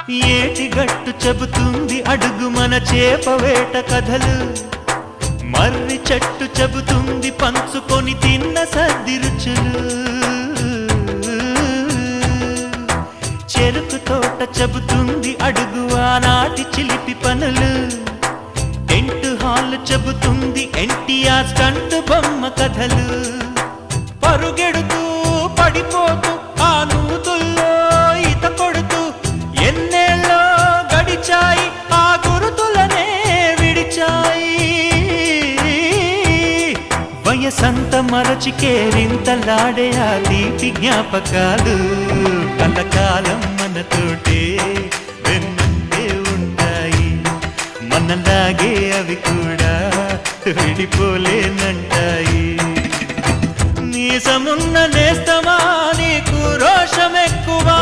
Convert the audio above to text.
ఏటిగట్టు చెబుతుంది అడుగు మన చేపవేట కథలు, మర్రి చెట్టు చెబుతుంది పంచుకొని తిన్న సద్ది రుచులు, చెరుకు తోట చెబుతుంది అడుగు ఆనాటి చిలిపి పనులు, టెంట్ హాల్ చెబుతుంది ఎన్టీఆర్ స్టంట్ బొమ్మ కథలు, పరుగెడుతూ పడిపోతూ ఆ నూతుల్లో ఈత కొడుతూ ఎన్నేళ్ళో గడిచాయి ఆ గురుతులనే విడిచాయి. వయసంత మరచి కేరింతలాడే ఆ తీపి జ్ఞాపకాలు కలకాలం మనతోటే వెన్నంటే ఉంటాయి, మనలాగే అవి కూడా విడిపోలేనంటాయి. నీసమున్న నేస్తమా నీకు రోషమెక్కువా,